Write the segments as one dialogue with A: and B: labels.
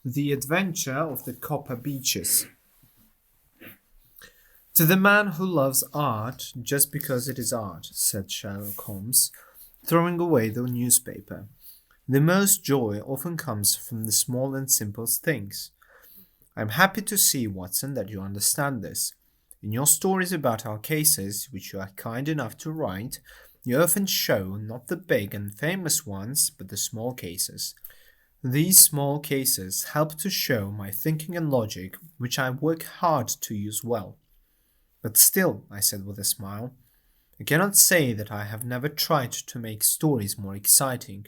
A: The Adventure of the Copper Beeches. To the man who loves art just because it is art, said Sherlock Holmes, throwing away the newspaper, the most joy often comes from the small and simple things. I am happy to see, Watson, that you understand this. In your stories about our cases, which you are kind enough to write, you often show not the big and famous ones, but the small cases. These small cases help to show my thinking and logic, which I work hard to use well. But still, I said with a smile, I cannot say that I have never tried to make stories more exciting.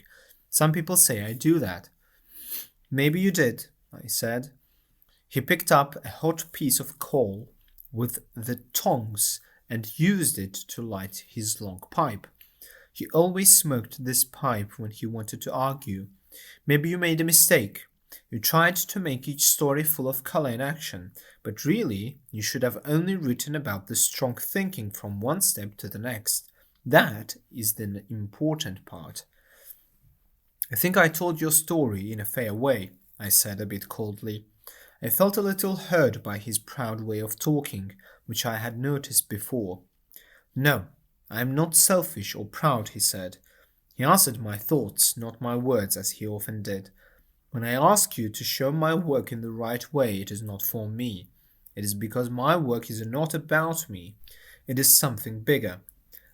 A: Some people say I do that. Maybe you did, I said. He picked up a hot piece of coal with the tongs and used it to light his long pipe. He always smoked this pipe when he wanted to argue. Maybe you made a mistake. You tried to make each story full of color and action, but really you should have only written about the strong thinking from one step to the next. That is the important part. I think I told your story in a fair way, I said a bit coldly. I felt a little hurt by his proud way of talking, which I had noticed before. No, I am not selfish or proud, he said. He answered my thoughts, not my words, as he often did. When I ask you to show my work in the right way, it is not for me. It is because my work is not about me. It is something bigger.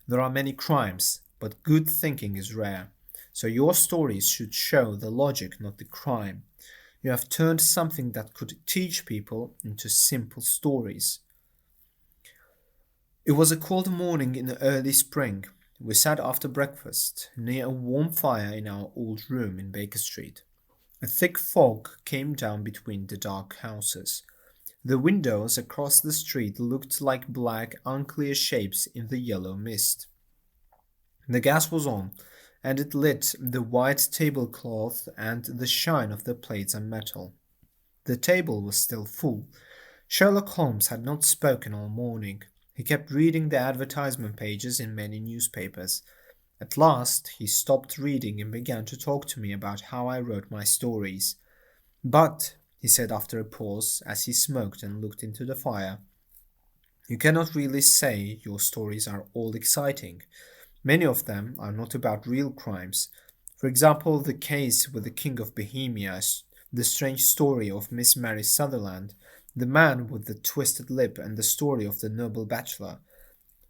A: There are many crimes, but good thinking is rare. So your stories should show the logic, not the crime. You have turned something that could teach people into simple stories. It was a cold morning in the early spring. We sat after breakfast near a warm fire in our old room in Baker Street. A thick fog came down between the dark houses. The windows across the street looked like black, unclear shapes in the yellow mist. The gas was on, and it lit the white tablecloth and the shine of the plates and metal. The table was still full. Sherlock Holmes had not spoken all morning. He kept reading the advertisement pages in many newspapers. At last he stopped reading and began to talk to me about how I wrote my stories. But, he said after a pause, as he smoked and looked into the fire, you cannot really say your stories are all exciting. Many of them are not about real crimes. For example, the case with the King of Bohemia, the strange story of Miss Mary Sutherland, the man with the twisted lip, and the story of the noble bachelor.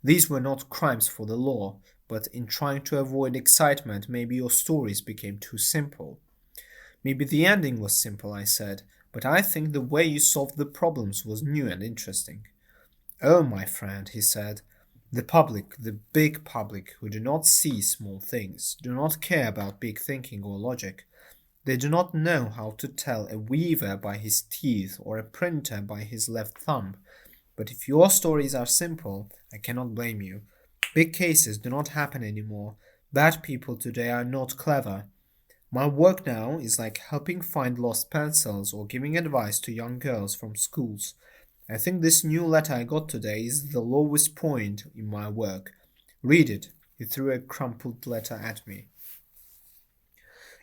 A: These were not crimes for the law, but in trying to avoid excitement, maybe your stories became too simple. Maybe the ending was simple, I said, but I think the way you solved the problems was new and interesting. Oh, my friend, he said, the public, the big public, who do not see small things, do not care about big thinking or logic. They do not know how to tell a weaver by his teeth or a printer by his left thumb. But if your stories are simple, I cannot blame you. Big cases do not happen anymore. Bad people today are not clever. My work now is like helping find lost pencils or giving advice to young girls from schools. I think this new letter I got today is the lowest point in my work. Read it. He threw a crumpled letter at me.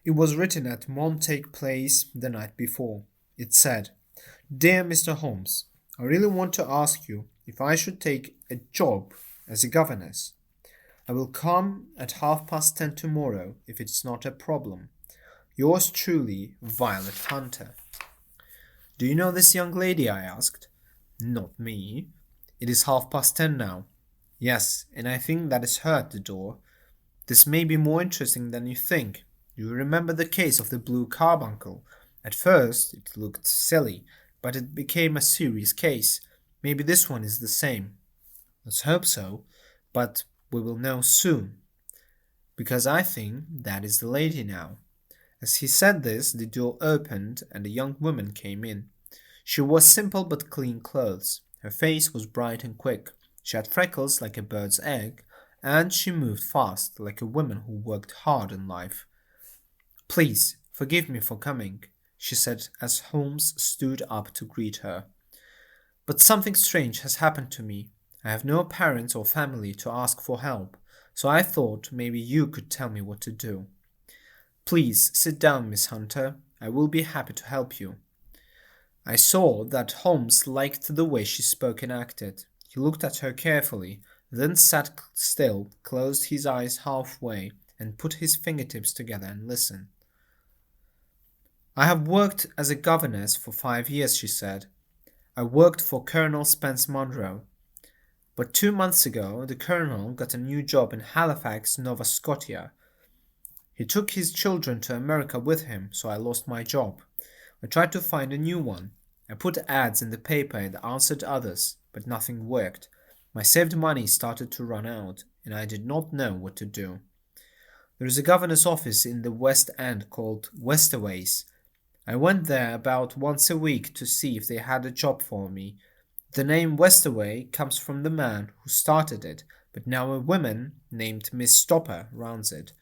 A: It was written at Montague Place the night before. It said, Dear Mr. Holmes, I really want to ask you if I should take a job as a governess. I will come at 10:30 tomorrow if it's not a problem. Yours truly, Violet Hunter. Do you know this young lady? I asked. Not me. It is 10:30 now. Yes, and I think that is her at the door. This may be more interesting than you think. You remember the case of the blue carbuncle? At first it looked silly, but it became a serious case. Maybe this one is the same. Let's hope so, but we will know soon, because I think that is the lady now. As he said this, the door opened and a young woman came in. She wore simple but clean clothes. Her face was bright and quick. She had freckles like a bird's egg, and she moved fast, like a woman who worked hard in life. Please, forgive me for coming, she said as Holmes stood up to greet her. But something strange has happened to me. I have no parents or family to ask for help, so I thought maybe you could tell me what to do. Please sit down, Miss Hunter. I will be happy to help you." I saw that Holmes liked the way she spoke and acted. He looked at her carefully, then sat still, closed his eyes halfway, and put his fingertips together and listened. "I have worked as a governess for 5 years," she said. "I worked for Colonel Spence Monroe. But 2 months ago the Colonel got a new job in Halifax, Nova Scotia. He took his children to America with him, so I lost my job. I tried to find a new one. I put ads in the paper and answered others, but nothing worked. My saved money started to run out, and I did not know what to do. There is a governor's office in the West End called Westerway's. I went there about once a week to see if they had a job for me. The name Westerway comes from the man who started it, but now a woman named Miss Stopper runs it.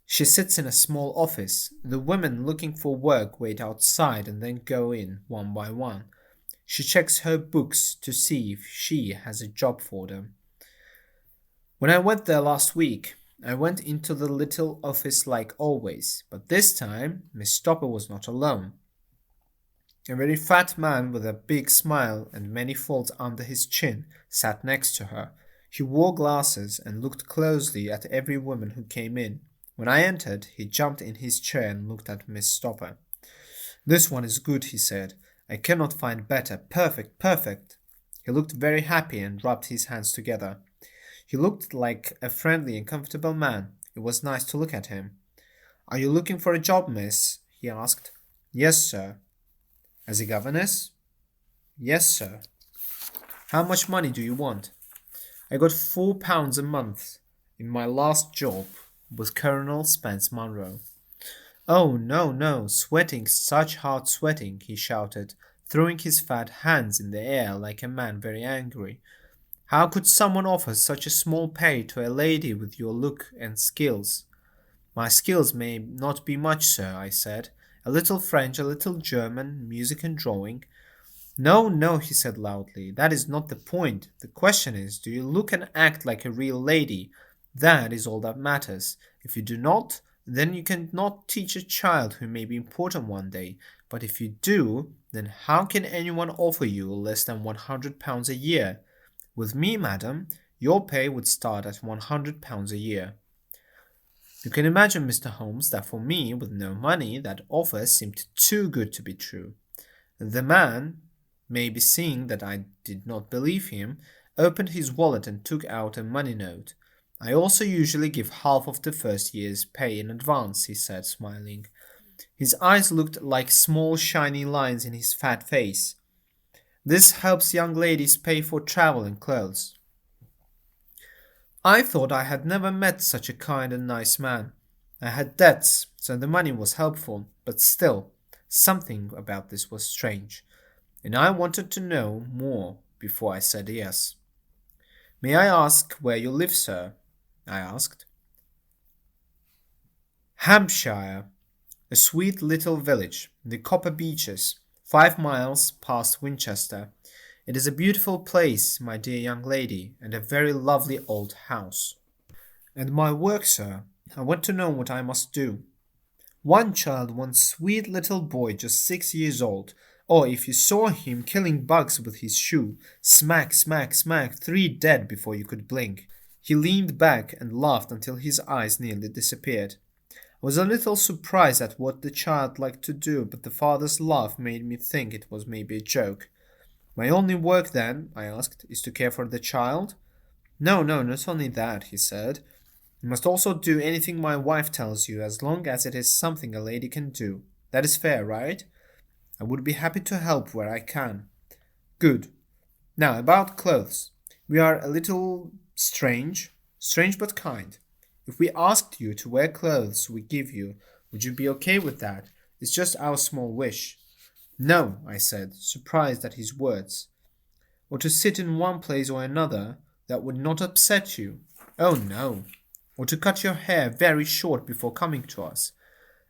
A: She sits in a small office. The women looking for work wait outside and then go in one by one. She checks her books to see if she has a job for them. When I went there last week, I went into the little office like always, but this time Miss Stopper was not alone. A very fat man with a big smile and many folds under his chin sat next to her. He wore glasses and looked closely at every woman who came in. When I entered, he jumped in his chair and looked at Miss Stopper. "This one is good," he said. "I cannot find better. Perfect, perfect." He looked very happy and rubbed his hands together. He looked like a friendly and comfortable man. It was nice to look at him. "Are you looking for a job, miss?" he asked. "Yes, sir." "As a governess?" "Yes, sir." "How much money do you want?" "I got £4 a month in my last job with Colonel Spence Monroe." "Oh, no, no, sweating, such hard sweating," he shouted, throwing his fat hands in the air like a man very angry. "How could someone offer such a small pay to a lady with your look and skills?" "My skills may not be much, sir," I said. "A little French, a little German, music and drawing." "No, no," he said loudly, "that is not the point. The question is, do you look and act like a real lady? That is all that matters. If you do not, then you cannot teach a child who may be important one day. But if you do, then how can anyone offer you less than £100 a year? With me, madam, your pay would start at £100 a year." You can imagine, Mr. Holmes, that for me, with no money, that offer seemed too good to be true. The man, maybe seeing that I did not believe him, opened his wallet and took out a money note. "I also usually give half of the first year's pay in advance," he said, smiling. His eyes looked like small shiny lines in his fat face. "This helps young ladies pay for travel and clothes." I thought I had never met such a kind and nice man. I had debts, so the money was helpful, but still, something about this was strange, and I wanted to know more before I said yes. "May I ask where you live, sir?" I asked. "Hampshire, a sweet little village, the Copper Beeches, 5 miles past Winchester. It is a beautiful place, my dear young lady, and a very lovely old house." "And my work, sir? I want to know what I must do." "One child, one sweet little boy just 6 years old. Oh, if you saw him killing bugs with his shoe, smack, smack, smack, 3 dead before you could blink." He leaned back and laughed until his eyes nearly disappeared. I was a little surprised at what the child liked to do, but the father's laugh made me think it was maybe a joke. "My only work, then," I asked, "is to care for the child?" "No, no, not only that," he said. "You must also do anything my wife tells you, as long as it is something a lady can do. That is fair, right?" "I would be happy to help where I can." "Good. Now, about clothes. We are a little strange but kind. If we asked you to wear clothes we give you, would you be okay with that? It's just our small wish." "No," I said, surprised at his words. "Or to sit in one place or another that would not upset you?" "Oh, no." "Or to cut your hair very short before coming to us?"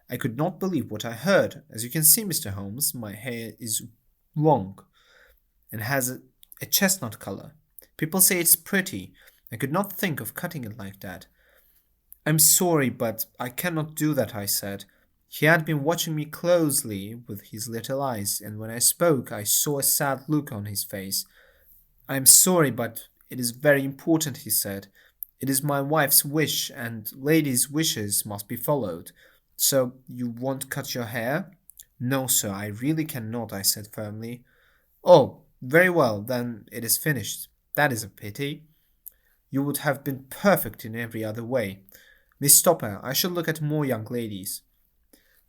A: I could not believe what I heard. As you can see, Mr. Holmes, my hair is long and has a chestnut color. People say it's pretty. I could not think of cutting it like that. "I'm sorry, but I cannot do that," I said. He had been watching me closely with his little eyes, and when I spoke, I saw a sad look on his face. "I am sorry, but it is very important," he said. "It is my wife's wish, and ladies' wishes must be followed. So you won't cut your hair?" "No, sir, I really cannot," I said firmly. "Oh, very well, then it is finished. That is a pity. You would have been perfect in every other way. Miss Stopper, I shall look at more young ladies."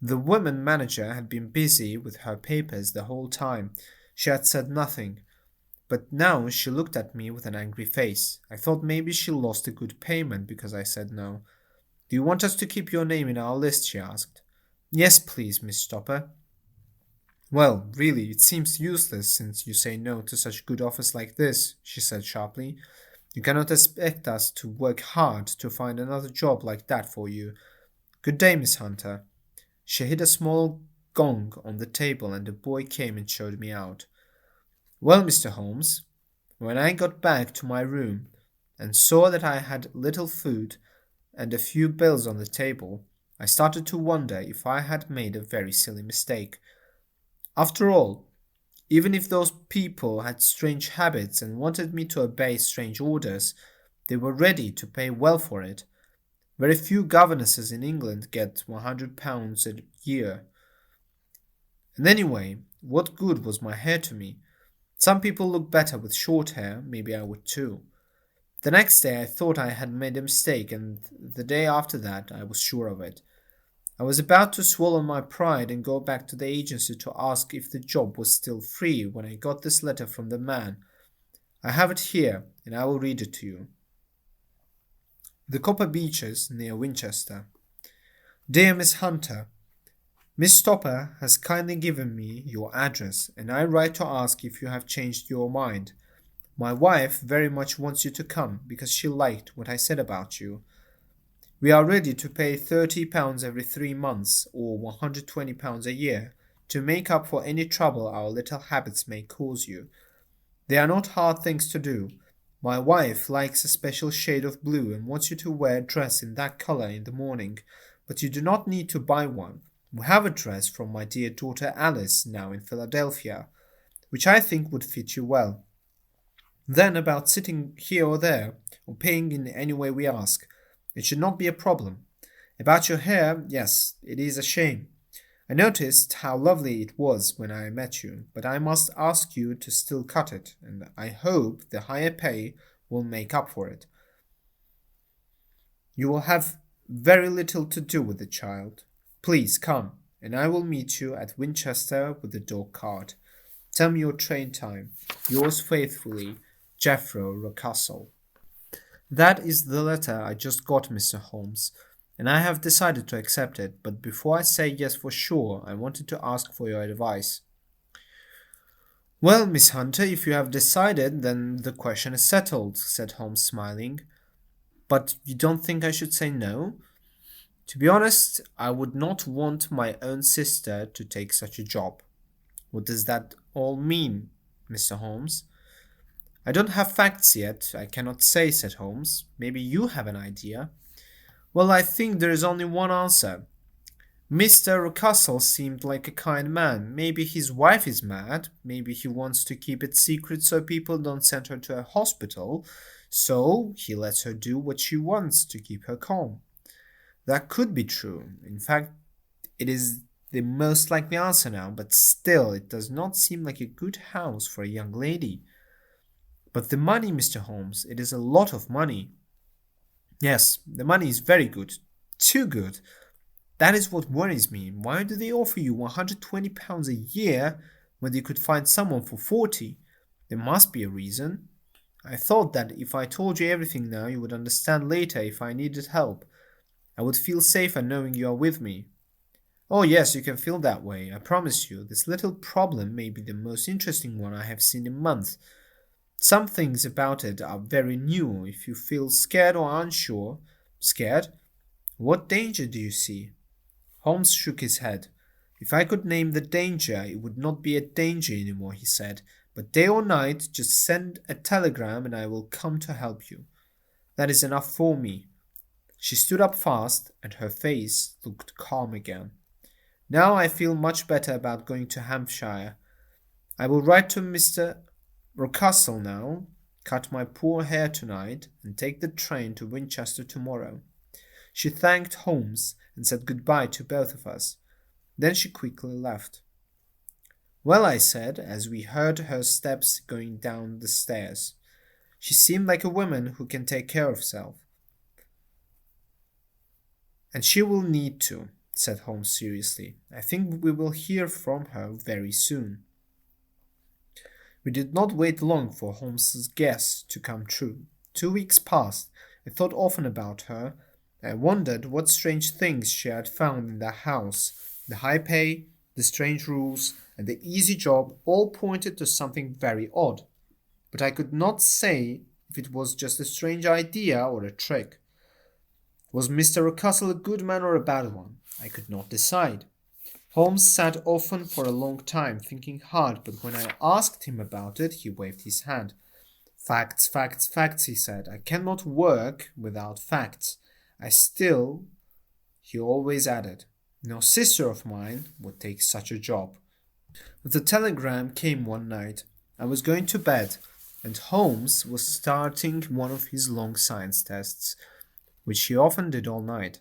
A: The woman manager had been busy with her papers the whole time. She had said nothing, but now she looked at me with an angry face. I thought maybe she lost a good payment because I said no. "Do you want us to keep your name in our list?" she asked. "Yes, please, Miss Stopper." "Well, really, it seems useless since you say no to such good offers like this," she said sharply. "You cannot expect us to work hard to find another job like that for you. Good day, Miss Hunter." She hit a small gong on the table and a boy came and showed me out. "Well, Mr. Holmes, when I got back to my room and saw that I had little food and a few bills on the table, I started to wonder if I had made a very silly mistake. After all, even if those people had strange habits and wanted me to obey strange orders, they were ready to pay well for it. Very few governesses in England get £100 a year. And anyway, what good was my hair to me? Some people look better with short hair, maybe I would too. The next day I thought I had made a mistake, and the day after that I was sure of it. I was about to swallow my pride and go back to the agency to ask if the job was still free when I got this letter from the man. I have it here, and I will read it to you. The Copper Beeches, near Winchester. Dear Miss Hunter, Miss Stopper has kindly given me your address, and I write to ask if you have changed your mind. My wife very much wants you to come because she liked what I said about you. We are ready to pay £30 every 3 months or £120 a year to make up for any trouble our little habits may cause you. They are not hard things to do. My wife likes a special shade of blue and wants you to wear a dress in that color in the morning, but you do not need to buy one. We have a dress from my dear daughter Alice now in Philadelphia, which I think would fit you well. Then about sitting here or there, or paying in any way we ask, it should not be a problem. About your hair, yes, it is a shame. I noticed how lovely it was when I met you, but I must ask you to still cut it, and I hope the higher pay will make up for it. You will have very little to do with the child. Please come, and I will meet you at Winchester with the dog cart. Tell me your train time. Yours faithfully, Jeffro Rucastle. That is the letter I just got, Mr. Holmes, and I have decided to accept it, but before I say yes for sure, I wanted to ask for your advice. Well, Miss Hunter, if you have decided, then the question is settled, said Holmes, smiling. But you don't think I should say no? To be honest, I would not want my own sister to take such a job. What does that all mean, Mr. Holmes? I don't have facts yet, I cannot say, said Holmes. Maybe you have an idea. Well, I think there is only one answer. Mr. Rucastle seemed like a kind man. Maybe his wife is mad. Maybe he wants to keep it secret so people don't send her to a hospital. So he lets her do what she wants to keep her calm. That could be true. In fact, it is the most likely answer now, but still it does not seem like a good house for a young lady. But the money, Mr. Holmes, it is a lot of money. Yes, the money is very good. Too good. That is what worries me. Why do they offer you £120 a year when they could find someone for 40? There must be a reason. I thought that if I told you everything now, you would understand later if I needed help. I would feel safer knowing you are with me. Oh yes, you can feel that way, I promise you. This little problem may be the most interesting one I have seen in months. Some things about it are very new. If you feel scared or unsure, scared? What danger do you see? Holmes shook his head. If I could name the danger, it would not be a danger anymore, he said. But day or night, just send a telegram and I will come to help you. That is enough for me. She stood up fast, and her face looked calm again. Now I feel much better about going to Hampshire. I will write to Mr. Rocastle now, cut my poor hair tonight, and take the train to Winchester tomorrow." She thanked Holmes and said goodbye to both of us. Then she quickly left. "Well," I said, as we heard her steps going down the stairs. She seemed like a woman who can take care of herself. "And she will need to," said Holmes seriously. "I think we will hear from her very soon." We did not wait long for Holmes's guess to come true. 2 weeks passed. I thought often about her. I wondered what strange things she had found in the house. The high pay, the strange rules, and the easy job all pointed to something very odd. But I could not say if it was just a strange idea or a trick. Was Mr. Rucastle a good man or a bad one? I could not decide. Holmes sat often for a long time, thinking hard, but when I asked him about it, he waved his hand. "Facts, facts, facts," he said. "I cannot work without facts. He always added, "no sister of mine would take such a job." The telegram came one night. I was going to bed, and Holmes was starting one of his long science tests, which he often did all night.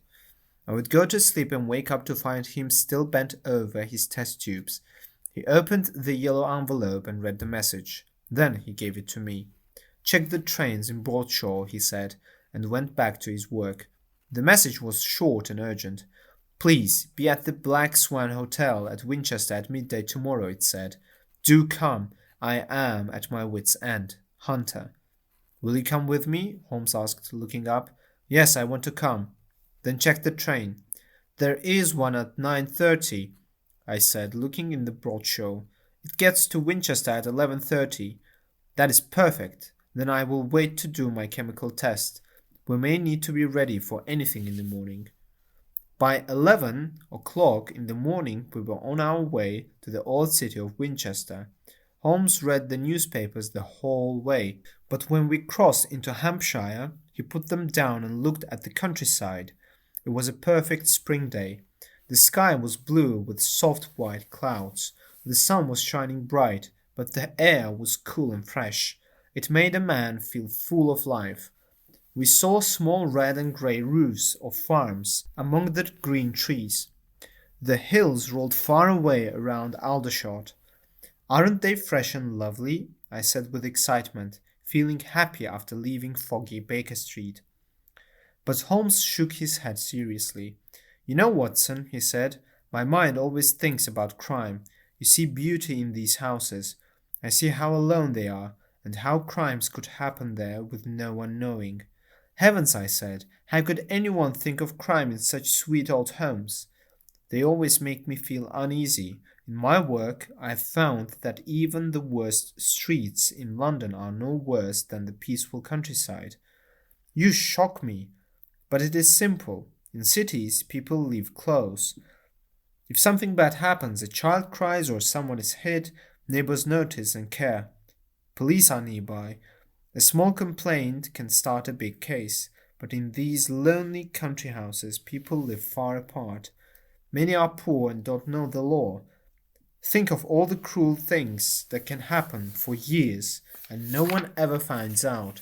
A: I would go to sleep and wake up to find him still bent over his test tubes. He opened the yellow envelope and read the message. Then he gave it to me. "Check the trains in Broadshaw," he said, and went back to his work. The message was short and urgent. "Please be at the Black Swan Hotel at Winchester at midday tomorrow," it said. "Do come. I am at my wits' end. Hunter." "Will you come with me?" Holmes asked, looking up. "Yes, I want to come." "Then check the train." "There is one at 9:30, I said, looking in the Broadshaw. "It gets to Winchester at 11:30. "That is perfect. Then I will wait to do my chemical test. We may need to be ready for anything in the morning." By 11 o'clock in the morning we were on our way to the old city of Winchester. Holmes read the newspapers the whole way, but when we crossed into Hampshire, he put them down and looked at the countryside. It was a perfect spring day. The sky was blue with soft white clouds. The sun was shining bright, but the air was cool and fresh. It made a man feel full of life. We saw small red and grey roofs of farms among the green trees. The hills rolled far away around Aldershot. "Aren't they fresh and lovely?" I said with excitement, feeling happy after leaving foggy Baker Street. But Holmes shook his head seriously. "You know, Watson," he said, "my mind always thinks about crime. You see beauty in these houses. I see how alone they are, and how crimes could happen there with no one knowing." "Heavens," I said, "how could anyone think of crime in such sweet old homes?" "They always make me feel uneasy. In my work I have found that even the worst streets in London are no worse than the peaceful countryside." "You shock me. But it is simple. In cities, people live close. If something bad happens, a child cries or someone is hit, neighbors notice and care. Police are nearby. A small complaint can start a big case, but in these lonely country houses, people live far apart. Many are poor and don't know the law. Think of all the cruel things that can happen for years, and no one ever finds out.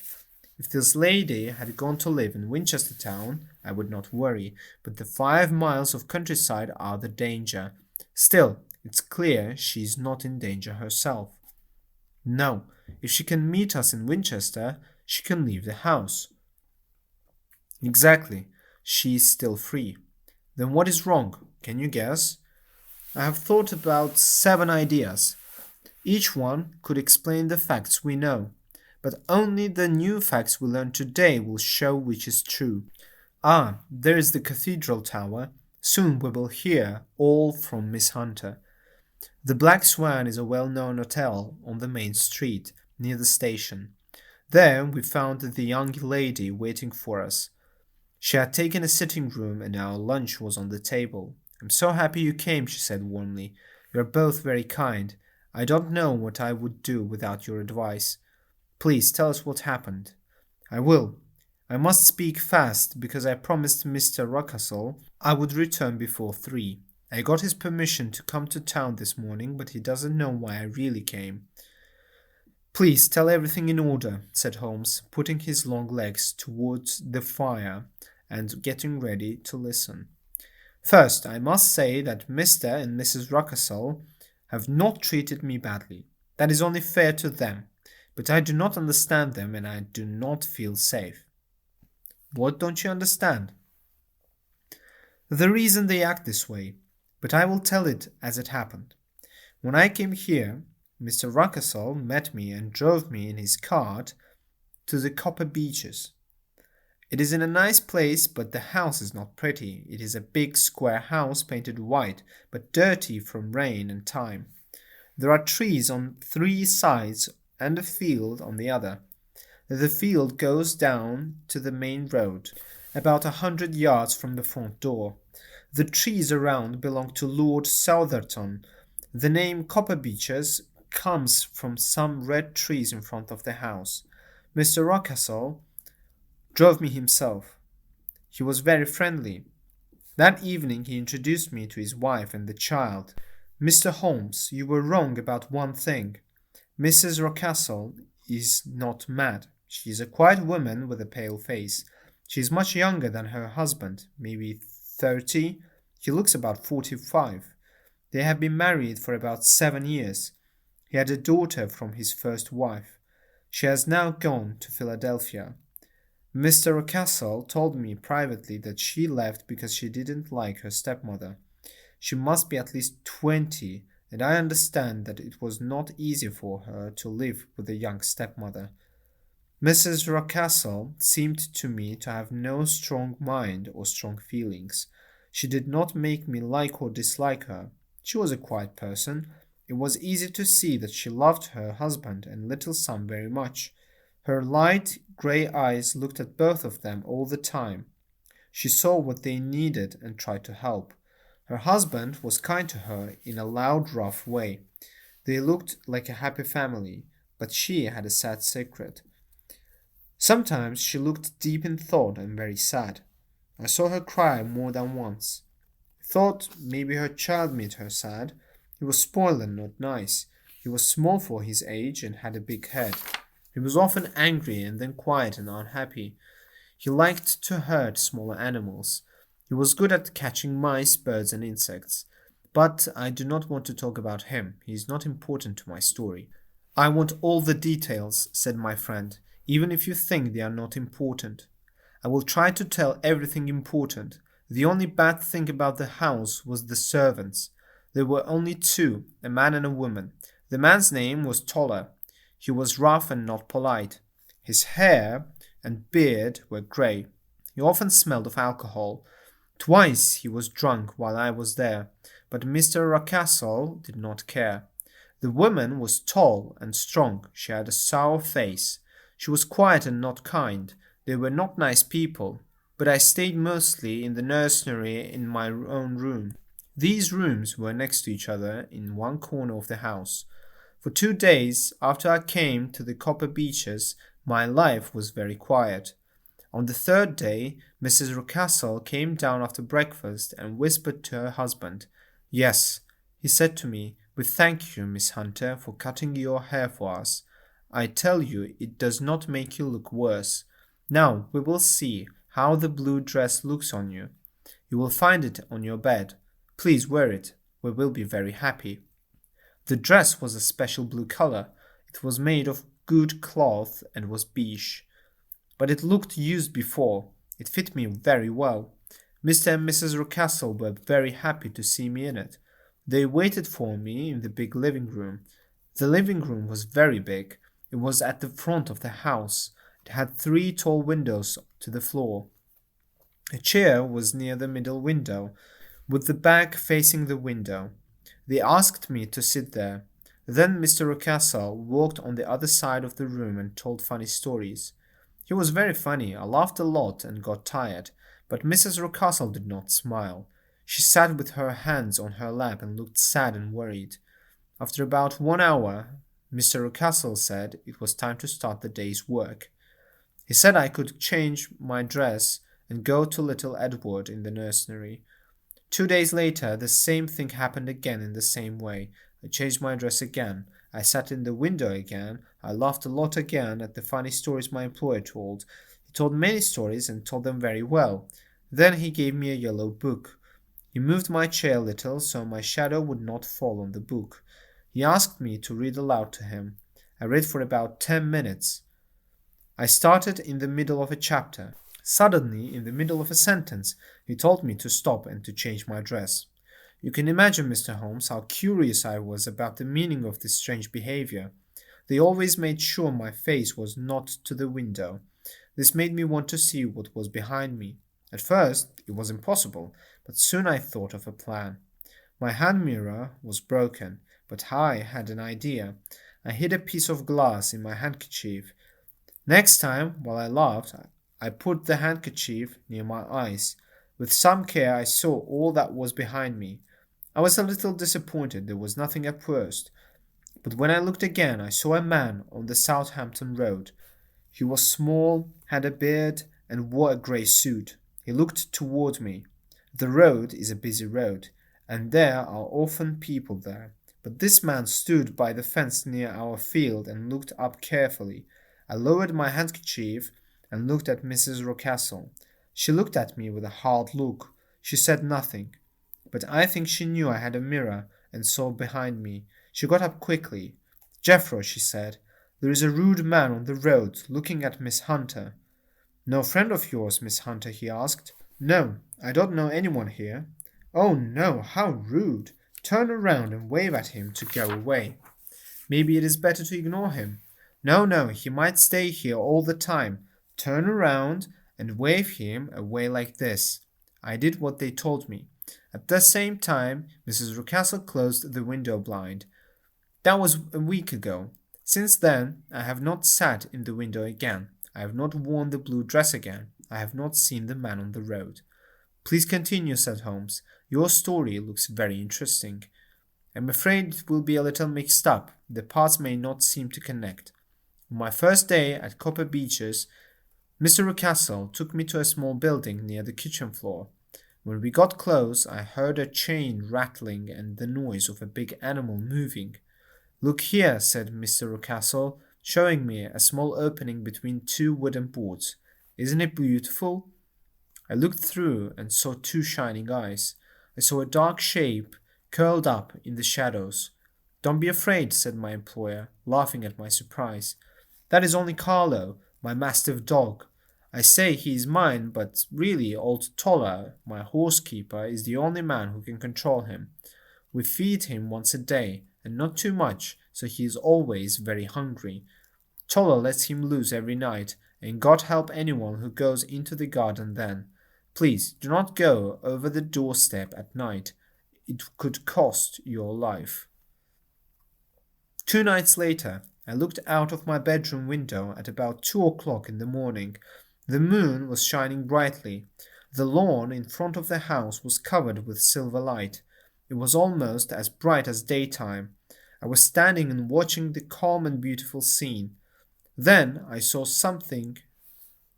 A: If this lady had gone to live in Winchester town, I would not worry, but the 5 miles of countryside are the danger. Still, it's clear she is not in danger herself. No, if she can meet us in Winchester, she can leave the house." "Exactly. She is still free." "Then what is wrong? Can you guess?" "I have thought about 7 ideas. Each one could explain the facts we know, but only the new facts we learn today will show which is true. Ah, there is the cathedral tower. Soon we will hear all from Miss Hunter. The Black Swan is a well-known hotel on the main street, near the station. There we found the young lady waiting for us. She had taken a sitting room and our lunch was on the table. "I'm so happy you came," she said warmly. "You are both very kind. I don't know what I would do without your advice. Please tell us what happened." "I will. I must speak fast because I promised Mr. Rucastle I would return before 3. I got his permission to come to town this morning, but he doesn't know why I really came." "Please tell everything in order," said Holmes, putting his long legs towards the fire and getting ready to listen. "First, I must say that Mr. and Mrs. Ruckastle have not treated me badly. That is only fair to them, but I do not understand them and I do not feel safe." "What don't you understand?" "The reason they act this way, but I will tell it as it happened. When I came here, Mr. Ruckastle met me and drove me in his cart to the Copper Beeches. It is in a nice place, but the house is not pretty. It is a big square house painted white, but dirty from rain and time. There are trees on 3 sides and a field on the other. The field goes down to the main road, about 100 yards from the front door. The trees around belong to Lord Southerton. The name Copper Beeches comes from some red trees in front of the house. Mr. Ruckastle drove me himself. He was very friendly. That evening he introduced me to his wife and the child. Mr. Holmes, you were wrong about one thing. Mrs. Ruckastle is not mad. She is a quiet woman with a pale face. She is much younger than her husband, maybe 30. He looks about 45. They have been married for about 7 years. He had a daughter from his first wife. She has now gone to Philadelphia. Mr. Ruckastle told me privately that she left because she didn't like her stepmother. She must be at least 20, and I understand that it was not easy for her to live with a young stepmother. Mrs. Ruckastle seemed to me to have no strong mind or strong feelings. She did not make me like or dislike her. She was a quiet person. It was easy to see that she loved her husband and little son very much. Her light grey eyes looked at both of them all the time. She saw what they needed and tried to help. Her husband was kind to her in a loud, rough way. They looked like a happy family, but she had a sad secret. Sometimes she looked deep in thought and very sad. I saw her cry more than once. I thought maybe her child made her sad. He was spoiled and not nice. He was small for his age and had a big head. He was often angry and then quiet and unhappy. He liked to hurt smaller animals. He was good at catching mice, birds, and insects. But I do not want to talk about him. He is not important to my story. "I want all the details," said my friend, "even if you think they are not important." "I will try to tell everything important. The only bad thing about the house was the servants. There were only 2, a man and a woman. The man's name was Toller. He was rough and not polite. His hair and beard were grey. He often smelled of alcohol. Twice he was drunk while I was there, but Mr. Ruckastle did not care. The woman was tall and strong. She had a sour face. She was quiet and not kind. They were not nice people, but I stayed mostly in the nursery in my own room. These rooms were next to each other in one corner of the house. For 2 days after I came to the Copper Beeches, my life was very quiet. On the 3rd day, Mrs. Ruckastle came down after breakfast and whispered to her husband. "Yes," he said to me, "we thank you, Miss Hunter, for cutting your hair for us. I tell you, it does not make you look worse. Now we will see how the blue dress looks on you. You will find it on your bed. Please wear it. We will be very happy." The dress was a special blue color. It was made of good cloth and was beige. But it looked used before. It fit me very well. Mr. and Mrs. Ruckastle were very happy to see me in it. They waited for me in the big living room. The living room was very big. It was at the front of the house. It had 3 tall windows to the floor. A chair was near the middle window, with the back facing the window. They asked me to sit there. Then Mr. Ruckastle walked on the other side of the room and told funny stories. He was very funny. I laughed a lot and got tired, but Mrs. Ruckastle did not smile. She sat with her hands on her lap and looked sad and worried. After about 1 hour, Mr. Ruckastle said it was time to start the day's work. He said I could change my dress and go to little Edward in the nursery. 2 days later, the same thing happened again in the same way. I changed my dress again. I sat in the window again. I laughed a lot again at the funny stories my employer told. He told many stories and told them very well. Then he gave me a yellow book. He moved my chair a little so my shadow would not fall on the book. He asked me to read aloud to him. I read for about 10 minutes. I started in the middle of a chapter. Suddenly, in the middle of a sentence, he told me to stop and to change my dress. You can imagine, Mr. Holmes, how curious I was about the meaning of this strange behavior. They always made sure my face was not to the window. This made me want to see what was behind me. At first, it was impossible, but soon I thought of a plan. My hand mirror was broken, but I had an idea. I hid a piece of glass in my handkerchief. Next time, while I laughed, I put the handkerchief near my eyes. With some care, I saw all that was behind me. I was a little disappointed there was nothing at first, but when I looked again, I saw a man on the Southampton road. He was small, had a beard, and wore a grey suit. He looked toward me. The road is a busy road, and there are often people there. But this man stood by the fence near our field and looked up carefully. I lowered my handkerchief and looked at Mrs. Rocastle. She looked at me with a hard look. She said nothing, but I think she knew I had a mirror and saw behind me. She got up quickly. "Jeffro," she said, "there is a rude man on the road looking at Miss Hunter." "No friend of yours, Miss Hunter?" he asked. "No, I don't know anyone here." "Oh, no, how rude! Turn around and wave at him to go away." "Maybe it is better to ignore him." "No, no, he might stay here all the time. Turn around and wave him away like this." I did what they told me. At the same time, Mrs. Rucastle closed the window blind. That was a week ago. Since then, I have not sat in the window again. I have not worn the blue dress again. I have not seen the man on the road. "Please continue," said Holmes. "Your story looks very interesting." "I'm afraid it will be a little mixed up. The parts may not seem to connect. On my first day at Copper Beeches, Mr. Rucastle took me to a small building near the kitchen floor. When we got close, I heard a chain rattling and the noise of a big animal moving. "Look here," said Mr. Rucastle, showing me a small opening between two wooden boards. "Isn't it beautiful?" I looked through and saw two shining eyes. I saw a dark shape curled up in the shadows. "Don't be afraid," said my employer, laughing at my surprise. "That is only Carlo, my mastiff dog. I say he is mine, but really old Toller, my horsekeeper, is the only man who can control him. We feed him once a day, and not too much, so he is always very hungry. Toller lets him loose every night, and God help anyone who goes into the garden then. Please do not go over the doorstep at night. It could cost your life." 2 nights later, I looked out of my bedroom window at about 2 o'clock in the morning. The moon was shining brightly. The lawn in front of the house was covered with silver light. It was almost as bright as daytime. I was standing and watching the calm and beautiful scene. Then I saw something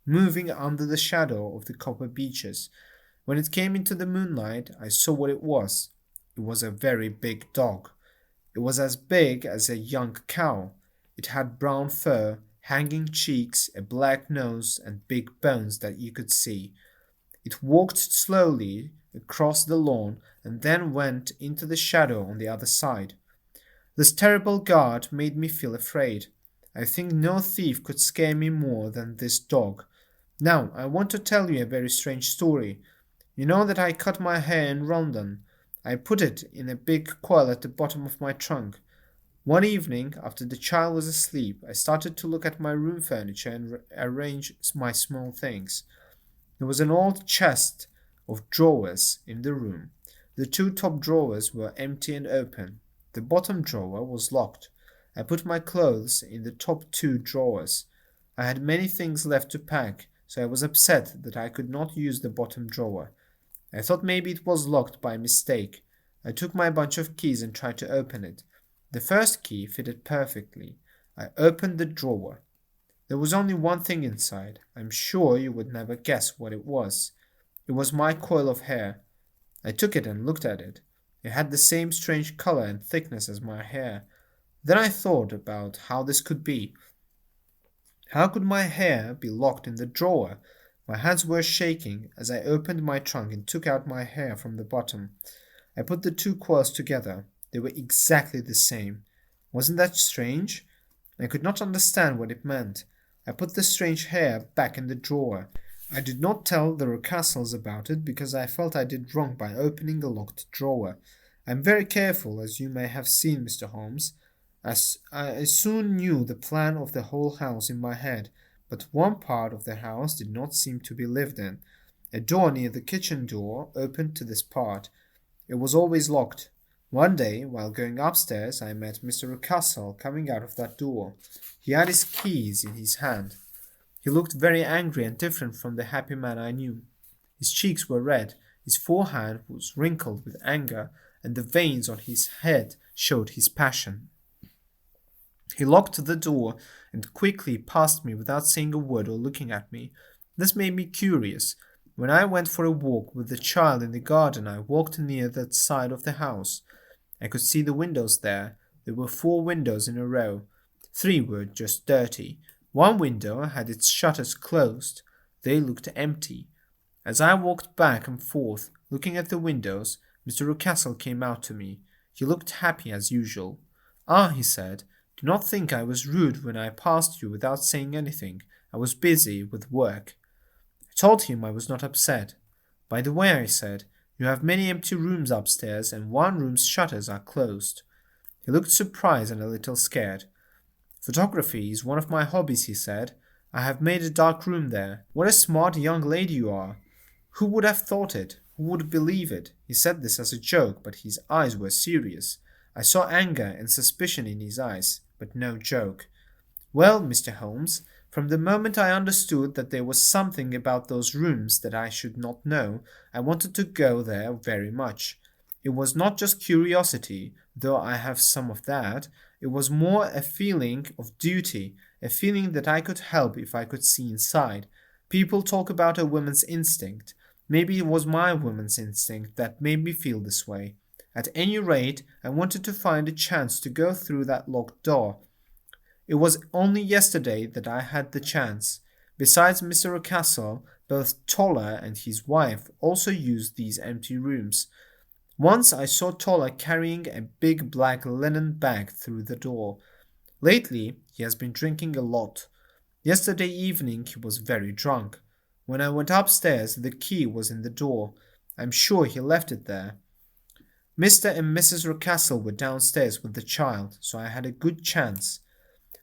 A: moving under the shadow of the copper beeches. When it came into the moonlight, I saw what it was. It was a very big dog. It was as big as a young cow. It had brown fur, hanging cheeks, a black nose, and big bones that you could see. It walked slowly across the lawn and then went into the shadow on the other side. This terrible guard made me feel afraid. I think no thief could scare me more than this dog. Now, I want to tell you a very strange story. You know that I cut my hair in London. I put it in a big coil at the bottom of my trunk. One evening, after the child was asleep, I started to look at my room furniture and arrange my small things. There was an old chest of drawers in the room. The two top drawers were empty and open. The bottom drawer was locked. I put my clothes in the top two drawers. I had many things left to pack, so I was upset that I could not use the bottom drawer. I thought maybe it was locked by mistake. I took my bunch of keys and tried to open it. The first key fitted perfectly. I opened the drawer. There was only one thing inside. I'm sure you would never guess what it was. It was my coil of hair. I took it and looked at it. It had the same strange color and thickness as my hair. Then I thought about how this could be. How could my hair be locked in the drawer? My hands were shaking as I opened my trunk and took out my hair from the bottom. I put the two coils together. They were exactly the same. Wasn't that strange? I could not understand what it meant. I put the strange hair back in the drawer. I did not tell the Rucastles about it because I felt I did wrong by opening a locked drawer. I am very careful, as you may have seen, Mr. Holmes. I soon knew the plan of the whole house in my head, but one part of the house did not seem to be lived in. A door near the kitchen door opened to this part. It was always locked. One day, while going upstairs, I met Mr. Rucastle coming out of that door. He had his keys in his hand. He looked very angry and different from the happy man I knew. His cheeks were red, his forehead was wrinkled with anger, and the veins on his head showed his passion. He locked the door and quickly passed me without saying a word or looking at me. This made me curious. When I went for a walk with the child in the garden, I walked near that side of the house. I could see the windows there. There were 4 windows in a row. 3 were just dirty. One window had its shutters closed. They looked empty. As I walked back and forth, looking at the windows, Mr. Rucastle came out to me. He looked happy as usual. "Ah," he said, "do not think I was rude when I passed you without saying anything. I was busy with work." I told him I was not upset. "By the way," I said, "you have many empty rooms upstairs, and one room's shutters are closed." He looked surprised and a little scared. "Photography is one of my hobbies," he said. "I have made a dark room there. What a smart young lady you are! Who would have thought it? Who would believe it?" He said this as a joke, but his eyes were serious. I saw anger and suspicion in his eyes, but no joke. "Well, Mr. Holmes, from the moment I understood that there was something about those rooms that I should not know, I wanted to go there very much. It was not just curiosity, though I have some of that. It was more a feeling of duty, a feeling that I could help if I could see inside. People talk about a woman's instinct. Maybe it was my woman's instinct that made me feel this way. At any rate, I wanted to find a chance to go through that locked door. It was only yesterday that I had the chance. Besides Mr. Rucastle, both Toller and his wife also used these empty rooms. Once I saw Toller carrying a big black linen bag through the door. Lately, he has been drinking a lot. Yesterday evening he was very drunk. When I went upstairs, the key was in the door. I'm sure he left it there. Mr. and Mrs. Rucastle were downstairs with the child, so I had a good chance.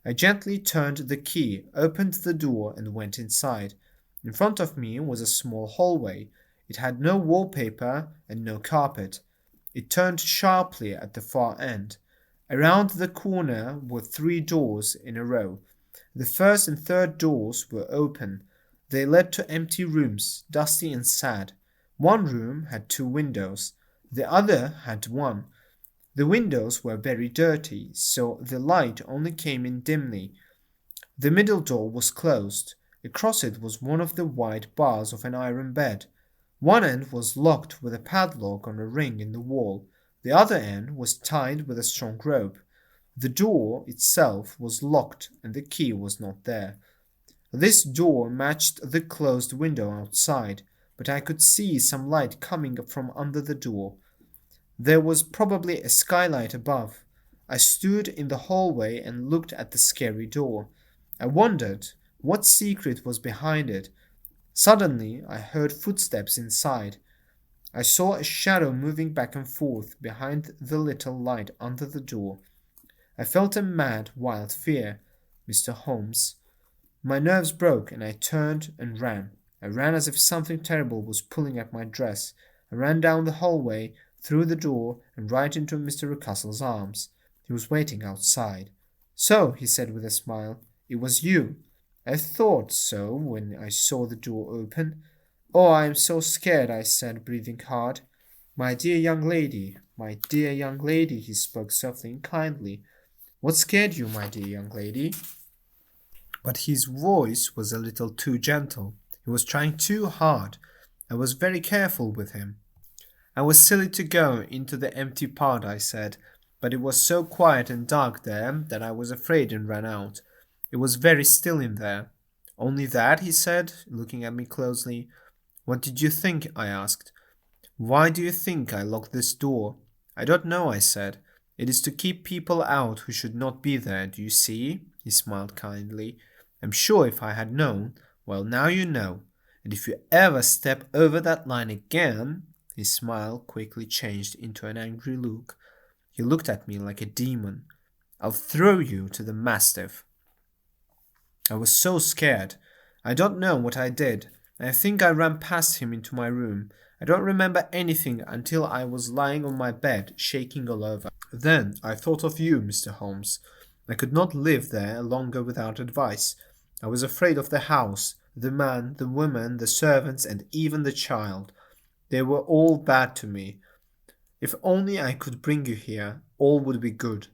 A: I gently turned the key, opened the door, and went inside. In front of me was a small hallway. It had no wallpaper and no carpet. It turned sharply at the far end. Around the corner were 3 doors in a row. The first and third doors were open. They led to empty rooms, dusty and sad. One room had 2 windows. The other had 1. The windows were very dirty, so the light only came in dimly. The middle door was closed. Across it was one of the wide bars of an iron bed. One end was locked with a padlock on a ring in the wall. The other end was tied with a strong rope. The door itself was locked and the key was not there. This door matched the closed window outside, but I could see some light coming from under the door. There was probably a skylight above. I stood in the hallway and looked at the scary door. I wondered what secret was behind it. Suddenly, I heard footsteps inside. I saw a shadow moving back and forth behind the little light under the door. I felt a mad, wild fear, Mr. Holmes. My nerves broke and I turned and ran. I ran as if something terrible was pulling at my dress. I ran down the hallway, through the door, and right into Mr. Rucastle's arms. He was waiting outside. "So," he said with a smile, "it was you." "I thought so when I saw the door open." "Oh, I am so scared," I said, breathing hard. My dear young lady," he spoke softly and kindly. "What scared you, my dear young lady?" But his voice was a little too gentle. He was trying too hard. I was very careful with him. I was silly to go into the empty part, I said, but it was so quiet and dark there that I was afraid and ran out. It was very still in there. Only that, he said, looking at me closely. What did you think? I asked. Why do you think I locked this door? I don't know, I said. It is to keep people out who should not be there, do you see? He smiled kindly. I'm sure if I had known, well, now you know. And if you ever step over that line again, his smile quickly changed into an angry look. He looked at me like a demon. I'll throw you to the mastiff. I was so scared. I don't know what I did. I think I ran past him into my room. I don't remember anything until I was lying on my bed, shaking all over. Then I thought of you, Mr. Holmes. I could not live there longer without advice. I was afraid of the house, the man, the woman, the servants, and even the child. They were all bad to me. If only I could bring you here, all would be good.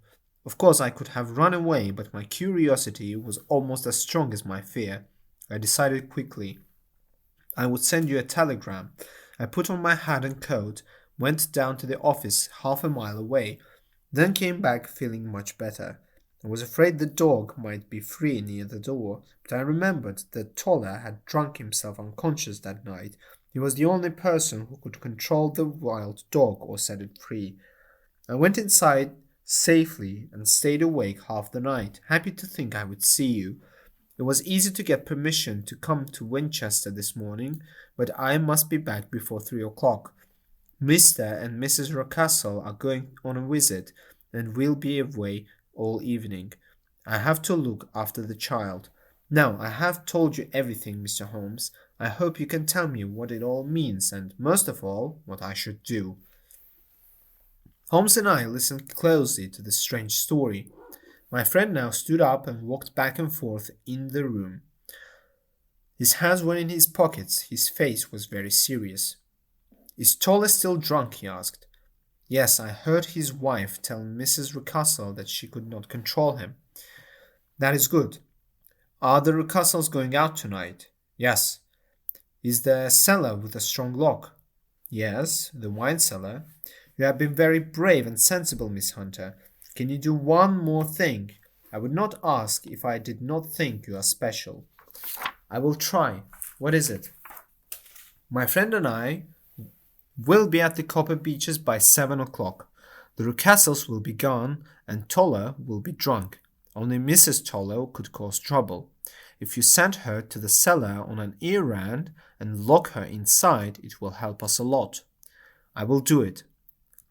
A: Of course I could have run away, but my curiosity was almost as strong as my fear. I decided quickly. I would send you a telegram. I put on my hat and coat, went down to the office half a mile away, then came back feeling much better. I was afraid the dog might be free near the door, but I remembered that Toller had drunk himself unconscious that night. He was the only person who could control the wild dog or set it free. I went inside safely and stayed awake half the night, happy to think I would see you. It was easy to get permission to come to Winchester this morning, but I must be back before 3 o'clock. Mr. and Mrs. Rucastle are going on a visit, and will be away all evening. I have to look after the child. Now, I have told you everything, Mr. Holmes. I hope you can tell me what it all means, and, most of all, what I should do. Holmes and I listened closely to the strange story. My friend now stood up and walked back and forth in the room. His hands were in his pockets. His face was very serious. Is Toller still drunk? He asked. Yes, I heard his wife tell Mrs. Rucastle that she could not control him. That is good. Are the Rucastles going out tonight? Yes. Is there a cellar with a strong lock? Yes, the wine cellar. You have been very brave and sensible, Miss Hunter. Can you do one more thing? I would not ask if I did not think you are special. I will try. What is it? My friend and I will be at the Copper Beeches by 7 o'clock. The Rucastles will be gone, and Toller will be drunk. Only Mrs. Toller could cause trouble. If you send her to the cellar on an errand and lock her inside, it will help us a lot. I will do it.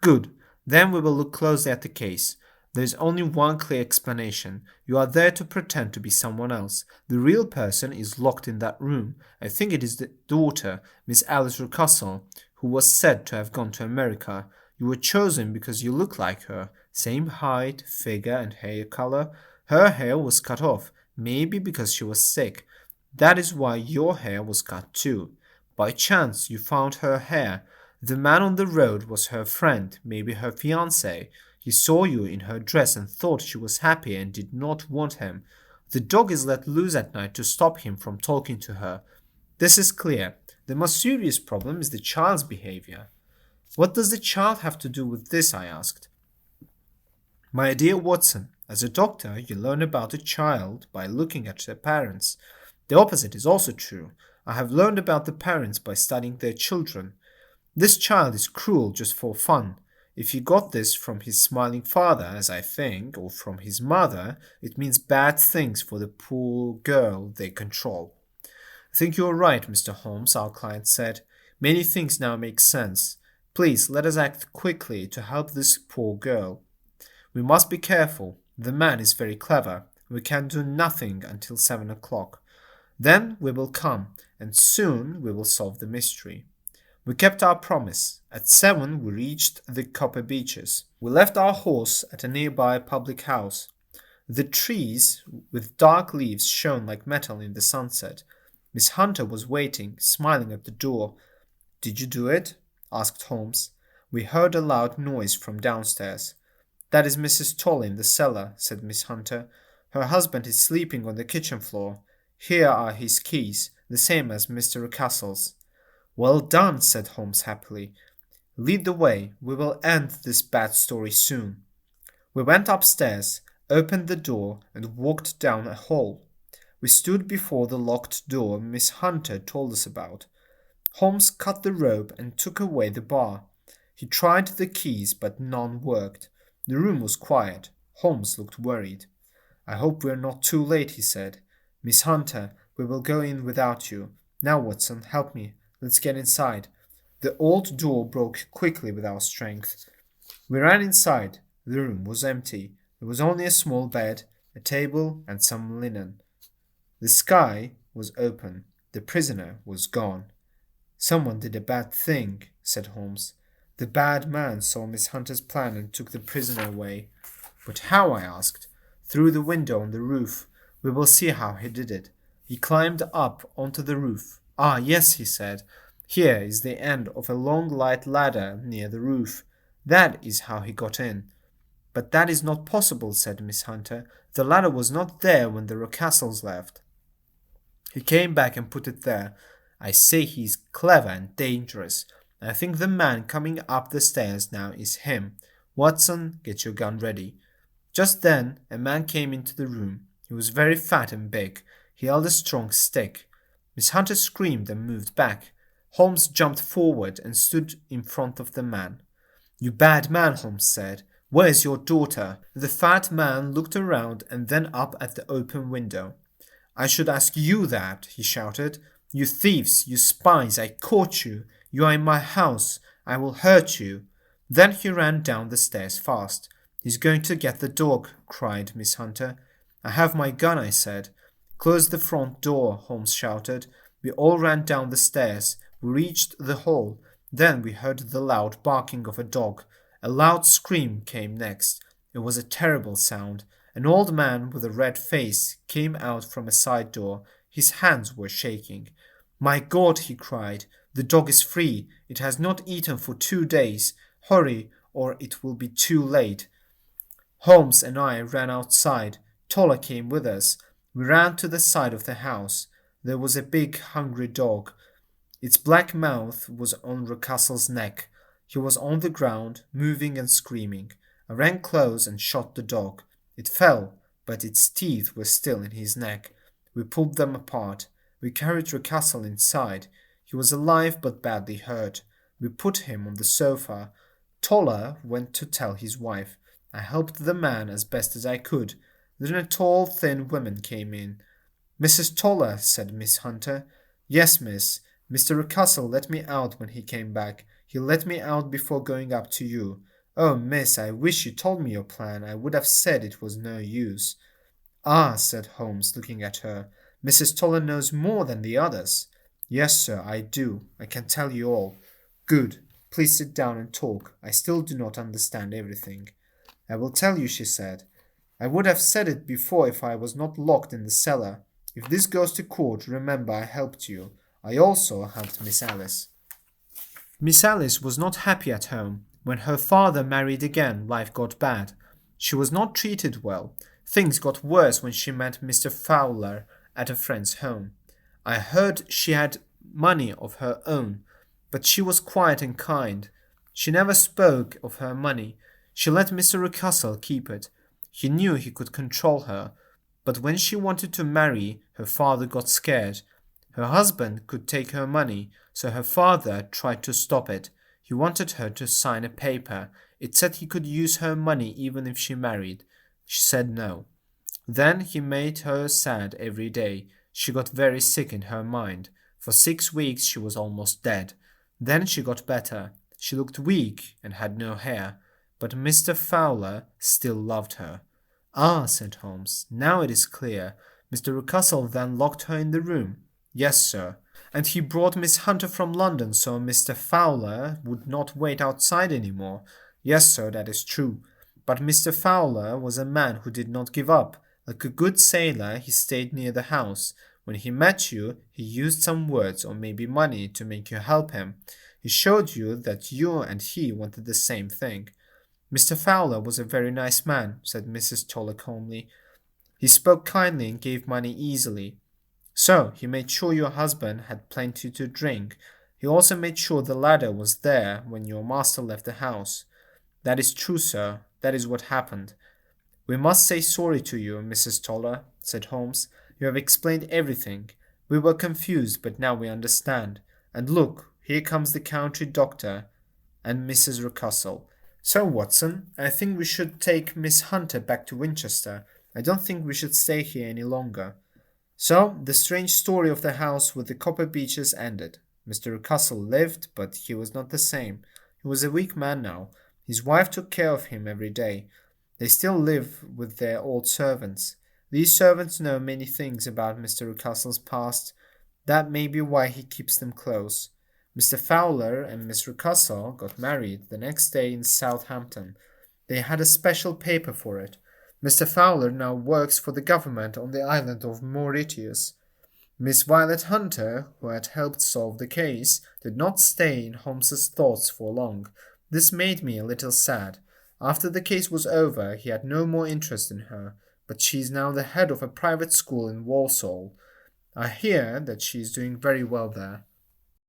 A: Good. Then we will look closely at the case. There is only one clear explanation. You are there to pretend to be someone else. The real person is locked in that room. I think it is the daughter, Miss Alice Rucastle, who was said to have gone to America. You were chosen because you look like her. Same height, figure, and hair color. Her hair was cut off, maybe because she was sick. That is why your hair was cut too. By chance you found her hair. The man on the road was her friend, maybe her fiancé. He saw you in her dress and thought she was happy and did not want him. The dog is let loose at night to stop him from talking to her. This is clear. The most serious problem is the child's behavior. What does the child have to do with this? I asked. My dear Watson, as a doctor, you learn about a child by looking at their parents. The opposite is also true. I have learned about the parents by studying their children. This child is cruel just for fun. If he got this from his smiling father, as I think, or from his mother, it means bad things for the poor girl they control. I think you are right, Mr. Holmes, our client said. Many things now make sense. Please, let us act quickly to help this poor girl. We must be careful. The man is very clever. We can do nothing until 7 o'clock. Then we will come, and soon we will solve the mystery. We kept our promise. At 7 we reached the Copper Beeches. We left our horse at a nearby public house. The trees with dark leaves shone like metal in the sunset. Miss Hunter was waiting, smiling at the door. Did you do it? Asked Holmes. We heard a loud noise from downstairs. That is Mrs. Toller in the cellar, said Miss Hunter. Her husband is sleeping on the kitchen floor. Here are his keys, the same as Mr. Rucastle's. Well done, said Holmes happily. Lead the way. We will end this bad story soon. We went upstairs, opened the door, and walked down a hall. We stood before the locked door Miss Hunter told us about. Holmes cut the rope and took away the bar. He tried the keys, but none worked. The room was quiet. Holmes looked worried. "I hope we're not too late," he said. "Miss Hunter, we will go in without you. Now, Watson, help me. Let's get inside." The old door broke quickly with our strength. We ran inside. The room was empty. There was only a small bed, a table, and some linen. The sky was open. The prisoner was gone. "Someone did a bad thing," said Holmes. "The bad man saw Miss Hunter's plan and took the prisoner away." "But how?" I asked. "Through the window on the roof. We will see how he did it." He climbed up onto the roof. "Ah, yes," he said. "Here is the end of a long light ladder near the roof. That is how he got in." "But that is not possible," said Miss Hunter. "The ladder was not there when the Rucastles left." "He came back and put it there. I say he is clever and dangerous. I think the man coming up the stairs now is him. Watson, get your gun ready." Just then a man came into the room. He was very fat and big. He held a strong stick. Miss Hunter screamed and moved back. Holmes jumped forward and stood in front of the man. "You bad man," Holmes said. "Where's your daughter?" The fat man looked around and then up at the open window. "I should ask you that," he shouted. "You thieves, you spies, I caught you. You are in my house. I will hurt you." Then he ran down the stairs fast. "He's going to get the dog," cried Miss Hunter. "I have my gun," I said. "Close the front door," Holmes shouted. We all ran down the stairs. We reached the hall. Then we heard the loud barking of a dog. A loud scream came next. It was a terrible sound. An old man with a red face came out from a side door. His hands were shaking. "My God," he cried, "the dog is free. It has not eaten for 2 days. Hurry, or it will be too late." Holmes and I ran outside. Toller came with us. We ran to the side of the house. There was a big, hungry dog. Its black mouth was on Rucastle's neck. He was on the ground, moving and screaming. I ran close and shot the dog. It fell, but its teeth were still in his neck. We pulled them apart. We carried Rucastle inside. He was alive but badly hurt. We put him on the sofa. Toller went to tell his wife. I helped the man as best as I could. Then a tall, thin woman came in. "Mrs. Toller," said Miss Hunter. "Yes, miss. Mr. Rucastle let me out when he came back. He let me out before going up to you. Oh, miss, I wish you told me your plan. I would have said it was no use." "Ah," said Holmes, looking at her. "Mrs. Toller knows more than the others." "Yes, sir, I do. I can tell you all." "Good. Please sit down and talk. I still do not understand everything." "I will tell you," she said. "I would have said it before if I was not locked in the cellar. If this goes to court, remember I helped you. I also helped Miss Alice." Miss Alice was not happy at home. When her father married again, life got bad. She was not treated well. Things got worse when she met Mr. Fowler at a friend's home. I heard she had money of her own, but she was quiet and kind. She never spoke of her money. She let Mr. Rucastle keep it. He knew he could control her, but when she wanted to marry, her father got scared. Her husband could take her money, so her father tried to stop it. He wanted her to sign a paper. It said he could use her money even if she married. She said no. Then he made her sad every day. She got very sick in her mind. For 6 weeks she was almost dead. Then she got better. She looked weak and had no hair, but Mr. Fowler still loved her. "Ah," said Holmes, "now it is clear. Mr. Rucastle then locked her in the room." "Yes, sir. And he brought Miss Hunter from London so Mr. Fowler would not wait outside any more." "Yes, sir, that is true. But Mr. Fowler was a man who did not give up. Like a good sailor, he stayed near the house. When he met you, he used some words or maybe money to make you help him. He showed you that you and he wanted the same thing." "Mr. Fowler was a very nice man," said Mrs. Toller calmly. "He spoke kindly and gave money easily." "So he made sure your husband had plenty to drink. He also made sure the ladder was there when your master left the house. That is true, sir. That is what happened. We must say sorry to you, Mrs. Toller, said Holmes. You have explained everything. We were confused, but now we understand. And look, here comes the country doctor and Mrs. Rucastle. So, Watson, I think we should take Miss Hunter back to Winchester. I don't think we should stay here any longer. So, the strange story of the house with the copper beeches ended. Mr. Rucastle lived, but he was not the same. He was a weak man now. His wife took care of him every day. They still live with their old servants. These servants know many things about Mr. Rucastle's past. That may be why he keeps them close. Mr. Fowler and Miss Rucastle got married the next day in Southampton. They had a special paper for it. Mr. Fowler now works for the government on the island of Mauritius. Miss Violet Hunter, who had helped solve the case, did not stay in Holmes's thoughts for long. This made me a little sad. After the case was over, he had no more interest in her, but she is now the head of a private school in Walsall. I hear that she is doing very well there.